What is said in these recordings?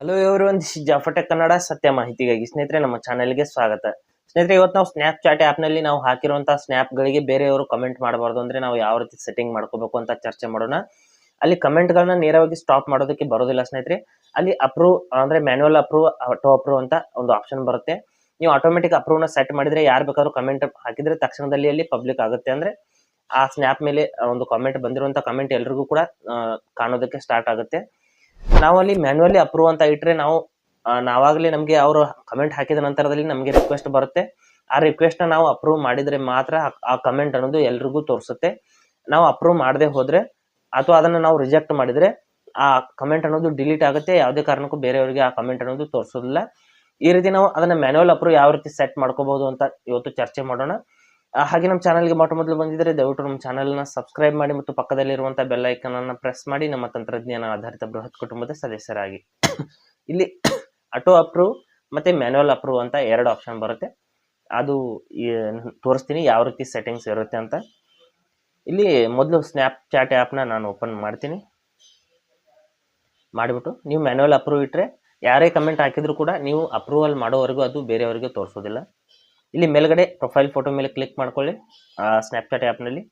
Hello everyone, this is Jafatech Kannada ಸತ್ಯ ಮಾಹಿತಿಗಾಗಿ. ಸ್ನೇಹಿತರೆ, ನಮ್ಮ ಚಾನೆಲ್ಗೆ ಸ್ವಾಗತ. ಸ್ನೇಹಿತರೆ, ಇವತ್ತು ನಾವು ಸ್ನ್ಯಾಪ್ ಚಾಟ್ ಆ್ಯಪ್ನಲ್ಲಿ ನಾವು ಹಾಕಿರುವಂತಹ ಸ್ನ್ಯಾಪ್ಗಳಿಗೆ ಬೇರೆಯವರು ಕಮೆಂಟ್ ಮಾಡಬಾರ್ದು ಅಂದ್ರೆ ನಾವು ಯಾವ ರೀತಿ ಸೆಟ್ಟಿಂಗ್ ಮಾಡ್ಕೋಬೇಕು ಅಂತ ಚರ್ಚೆ ಮಾಡೋಣ. ಅಲ್ಲಿ ಕಮೆಂಟ್ಗಳನ್ನ ನೇರವಾಗಿ ಸ್ಟಾಪ್ ಮಾಡೋದಕ್ಕೆ ಬರೋದಿಲ್ಲ ಸ್ನೇಹಿತರೆ. ಅಲ್ಲಿ ಅಪ್ರೂವ್ ಅಂದ್ರೆ ಮ್ಯಾನ್ಯುವಲ್ ಅಪ್ರೂವ್, ಆಟೋ ಅಪ್ರೂವ್ ಅಂತ ಒಂದು ಆಪ್ಷನ್ ಬರುತ್ತೆ. ನೀವು ಆಟೋಮೆಟಿಕ್ ಅಪ್ರೂವ್ನ ಸೆಟ್ ಮಾಡಿದ್ರೆ ಯಾರು ಬೇಕಾದ್ರೂ ಕಮೆಂಟ್ ಹಾಕಿದ್ರೆ ತಕ್ಷಣದಲ್ಲಿ ಅಲ್ಲಿ ಪಬ್ಲಿಕ್ ಆಗುತ್ತೆ. ಅಂದ್ರೆ ಆ ಸ್ನ್ಯಾಪ್ ಮೇಲೆ ಒಂದು ಕಾಮೆಂಟ್ ಬಂದಿರುವಂತ ಕಮೆಂಟ್ ಎಲ್ರಿಗೂ ಕೂಡ ಕಾಣೋದಕ್ಕೆ ಸ್ಟಾರ್ಟ್ ಆಗುತ್ತೆ. ನಾವು ಅಲ್ಲಿ ಮ್ಯಾನ್ಯುವಲಿ ಅಪ್ರೂವ್ ಅಂತ ಇಟ್ರೆ ನಾವಾಗ್ಲೇ ನಮಗೆ ಅವರು ಕಮೆಂಟ್ ಹಾಕಿದ ನಂತರದಲ್ಲಿ ನಮಗೆ ರಿಕ್ವೆಸ್ಟ್ ಬರುತ್ತೆ. ಆ ರಿಕ್ವೆಸ್ಟ್ ನ ನಾವು ಅಪ್ರೂವ್ ಮಾಡಿದ್ರೆ ಮಾತ್ರ ಆ ಕಮೆಂಟ್ ಅನ್ನೋದು ಎಲ್ರಿಗೂ ತೋರಿಸುತ್ತೆ. ನಾವು ಅಪ್ರೂವ್ ಮಾಡದೆ ಹೋದ್ರೆ ಅಥವಾ ಅದನ್ನ ನಾವು ರಿಜೆಕ್ಟ್ ಮಾಡಿದ್ರೆ ಆ ಕಮೆಂಟ್ ಅನ್ನೋದು ಡಿಲೀಟ್ ಆಗುತ್ತೆ. ಯಾವುದೇ ಕಾರಣಕ್ಕೂ ಬೇರೆಯವರಿಗೆ ಆ ಕಮೆಂಟ್ ಅನ್ನೋದು ತೋರಿಸೋದಿಲ್ಲ. ಈ ರೀತಿ ನಾವು ಅದನ್ನ ಮ್ಯಾನ್ಯುವಲ್ ಅಪ್ರೂವ್ ಯಾವ ರೀತಿ ಸೆಟ್ ಮಾಡ್ಕೋಬಹುದು ಅಂತ ಇವತ್ತು ಚರ್ಚೆ ಮಾಡೋಣ. ಹಾಗೆ ನಮ್ಮ ಚಾನಲ್ಗೆ ಮೊದಲು ಬಂದಿದ್ರೆ ದಯವಿಟ್ಟು ನಮ್ಮ ಚಾನಲ್ನ ಸಬ್ಸ್ಕ್ರೈಬ್ ಮಾಡಿ ಮತ್ತು ಪಕ್ಕದಲ್ಲಿರುವಂತಹ ಬೆಲ್ ಐಕನ್ ಅನ್ನು ಪ್ರೆಸ್ ಮಾಡಿ ನಮ್ಮ ತಂತ್ರಜ್ಞಾನ ಆಧಾರಿತ ಬೃಹತ್ ಕುಟುಂಬದ ಸದಸ್ಯರಾಗಿ. ಇಲ್ಲಿ ಆಟೋ ಅಪ್ರೂವ್ ಮತ್ತೆ ಮ್ಯಾನ್ಯುವಲ್ ಅಪ್ರೂವ್ ಅಂತ ಎರಡು ಆಪ್ಷನ್ ಬರುತ್ತೆ. ಅದು ತೋರಿಸ್ತೀನಿ ಯಾವ ರೀತಿ ಸೆಟ್ಟಿಂಗ್ಸ್ ಇರುತ್ತೆ ಅಂತ. ಇಲ್ಲಿ ಮೊದಲು ಸ್ನ್ಯಾಪ್ ಚಾಟ್ ಆ್ಯಪ್ನ ನಾನು ಓಪನ್ ಮಾಡ್ತೀನಿ. ಮಾಡಿಬಿಟ್ಟು ನೀವು ಮ್ಯಾನ್ಯುವಲ್ ಅಪ್ರೂವ್ ಇಟ್ಟರೆ ಯಾರೇ ಕಮೆಂಟ್ ಹಾಕಿದ್ರು ಕೂಡ ನೀವು ಅಪ್ರೂವಲ್ ಮಾಡೋವರೆಗೂ ಅದು ಬೇರೆಯವರಿಗೆ ತೋರಿಸೋದಿಲ್ಲ. ಇಲ್ಲಿ ಮೇಲ್ಗಡೆ ಪ್ರೊಫೈಲ್ ಫೋಟೋ ಮೇಲೆ ಕ್ಲಿಕ್ ಮಾಡ್ಕೊಳ್ಳಿ. ಸ್ನ್ಯಾಪ್ಚಾಟ್ ಆ್ಯಪ್ನಲ್ಲಿ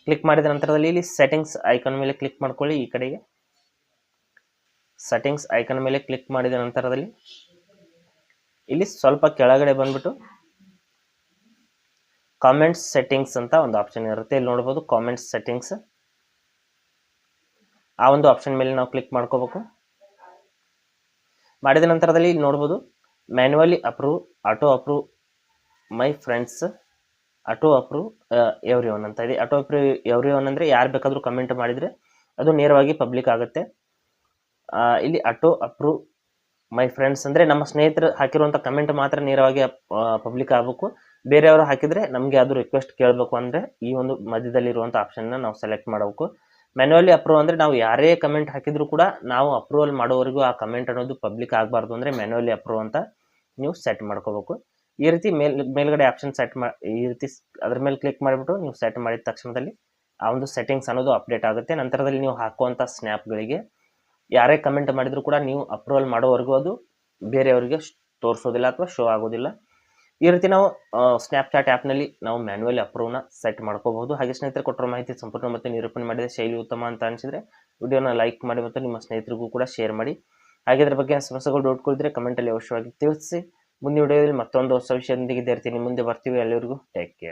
ಕ್ಲಿಕ್ ಮಾಡಿದ ನಂತರದಲ್ಲಿ ಇಲ್ಲಿ ಸೆಟ್ಟಿಂಗ್ಸ್ ಐಕಾನ್ ಮೇಲೆ ಕ್ಲಿಕ್ ಮಾಡ್ಕೊಳ್ಳಿ. ಈ ಕಡೆಗೆ ಸೆಟ್ಟಿಂಗ್ಸ್ ಐಕಾನ್ ಮೇಲೆ ಕ್ಲಿಕ್ ಮಾಡಿದ ನಂತರದಲ್ಲಿ ಇಲ್ಲಿ ಸ್ವಲ್ಪ ಕೆಳಗಡೆ ಬಂದ್ಬಿಟ್ಟು ಕಾಮೆಂಟ್ಸ್ ಸೆಟ್ಟಿಂಗ್ಸ್ ಅಂತ ಒಂದು ಆಪ್ಷನ್ ಇರುತ್ತೆ. ಇಲ್ಲಿ ನೋಡ್ಬೋದು ಕಾಮೆಂಟ್ಸ್ ಸೆಟ್ಟಿಂಗ್ಸ್. ಆ ಒಂದು ಆಪ್ಷನ್ ಮೇಲೆ ನಾವು ಕ್ಲಿಕ್ ಮಾಡ್ಕೋಬೇಕು. ಮಾಡಿದ ನಂತರದಲ್ಲಿ ಇಲ್ಲಿ ನೋಡ್ಬೋದು manually approve, auto approve, my friends, auto approve every one ಅಂತ ಇದೆ. ಆಟೋ ಅಪ್ರೂವ್ ಎವ್ರಿ ಒನ್ ಅಂದರೆ ಯಾರು ಬೇಕಾದರೂ ಕಮೆಂಟ್ ಮಾಡಿದರೆ ಅದು ನೇರವಾಗಿ ಪಬ್ಲಿಕ್ ಆಗುತ್ತೆ. ಇಲ್ಲಿ ಆಟೋ ಅಪ್ರೂವ್ ಮೈ ಫ್ರೆಂಡ್ಸ್ ಅಂದರೆ ನಮ್ಮ ಸ್ನೇಹಿತರು ಹಾಕಿರುವಂಥ ಕಮೆಂಟ್ ಮಾತ್ರ ನೇರವಾಗಿ ಪಬ್ಲಿಕ್ ಆಗಬೇಕು. ಬೇರೆಯವರು ಹಾಕಿದರೆ ನಮಗೆ ಅದು ರಿಕ್ವೆಸ್ಟ್ ಕೇಳಬೇಕು ಅಂದರೆ ಈ ಒಂದು ಮಧ್ಯದಲ್ಲಿರುವಂಥ ಆಪ್ಷನ್ನ ನಾವು ಸೆಲೆಕ್ಟ್ ಮಾಡಬೇಕು. ಮ್ಯಾನ್ಯುವಲಿ ಅಪ್ರೂವ್ ಅಂದರೆ ನಾವು ಯಾರೇ ಕಮೆಂಟ್ ಹಾಕಿದ್ರು ಕೂಡ ನಾವು ಅಪ್ರೂವಲ್ ಮಾಡೋವರೆಗೂ ಆ ಕಮೆಂಟ್ ಅನ್ನೋದು ಪಬ್ಲಿಕ್ ಆಗಬಾರ್ದು ಅಂದರೆ ಮ್ಯಾನ್ಯುವಲಿ ಅಪ್ರೂವ್ ಅಂತ ನೀವು ಸೆಟ್ ಮಾಡ್ಕೋಬೇಕು. ಈ ರೀತಿ ಮೇಲ್ಗಡೆ ಆಪ್ಷನ್ ಸೆಟ್ ಈ ರೀತಿ ಅದ್ರ ಮೇಲೆ ಕ್ಲಿಕ್ ಮಾಡಿಬಿಟ್ಟು ನೀವು ಸೆಟ್ ಮಾಡಿದ ತಕ್ಷಣದಲ್ಲಿ ಆ ಒಂದು ಸೆಟ್ಟಿಂಗ್ಸ್ ಅನ್ನೋದು ಅಪ್ಡೇಟ್ ಆಗುತ್ತೆ. ನಂತರದಲ್ಲಿ ನೀವು ಹಾಕುವಂಥ ಸ್ನ್ಯಾಪ್ಗಳಿಗೆ ಯಾರೇ ಕಮೆಂಟ್ ಮಾಡಿದ್ರು ಕೂಡ ನೀವು ಅಪ್ರೂವಲ್ ಮಾಡೋವರೆಗೂ ಅದು ಬೇರೆಯವರಿಗೆ ತೋರಿಸೋದಿಲ್ಲ ಅಥವಾ ಶೋ ಆಗೋದಿಲ್ಲ. ಈ ರೀತಿ ನಾವು ಸ್ನ್ಯಾಪ್ಚಾಟ್ ಆ್ಯಪ್ನಲ್ಲಿ ನಾವು ಮ್ಯಾನ್ಯುವಲಿ ಅಪ್ರೂವ್ನ ಸೆಟ್ ಮಾಡ್ಕೋಬಹುದು. ಹಾಗೆ ಸ್ನೇಹಿತರೆ, ಕೊಟ್ಟಿರೋ ಮಾಹಿತಿ ಸಂಪೂರ್ಣ ಮತ್ತು ನಿರೂಪಣೆ ಮಾಡಿದ ಶೈಲಿ ಉತ್ತಮ ಅಂತ ಅನಿಸಿದ್ರೆ ವಿಡಿಯೋನ ಲೈಕ್ ಮಾಡಿ ಮತ್ತು ನಿಮ್ಮ ಸ್ನೇಹಿತರಿಗೂ ಕೂಡ ಶೇರ್ ಮಾಡಿ. ಹಾಗೆ ಇದ್ರ ಬಗ್ಗೆ ಸಮಸ್ಯೆಗಳು ಡೌಟ್ಗಳಿದ್ರೆ ಕಮೆಂಟಲ್ಲಿ ಅವಶ್ಯವಾಗಿ ತಿಳಿಸಿ. ಮುಂದಿನ ವಿಡಿಯೋದಲ್ಲಿ ಮತ್ತೊಂದು ಹೊಸ ವಿಷಯದೊಂದಿಗೆ ಇರ್ತೀನಿ. ಮುಂದೆ ಬರ್ತೀವಿ. ಎಲ್ಲರಿಗೂ ಟೇಕ್ ಕೇರ್.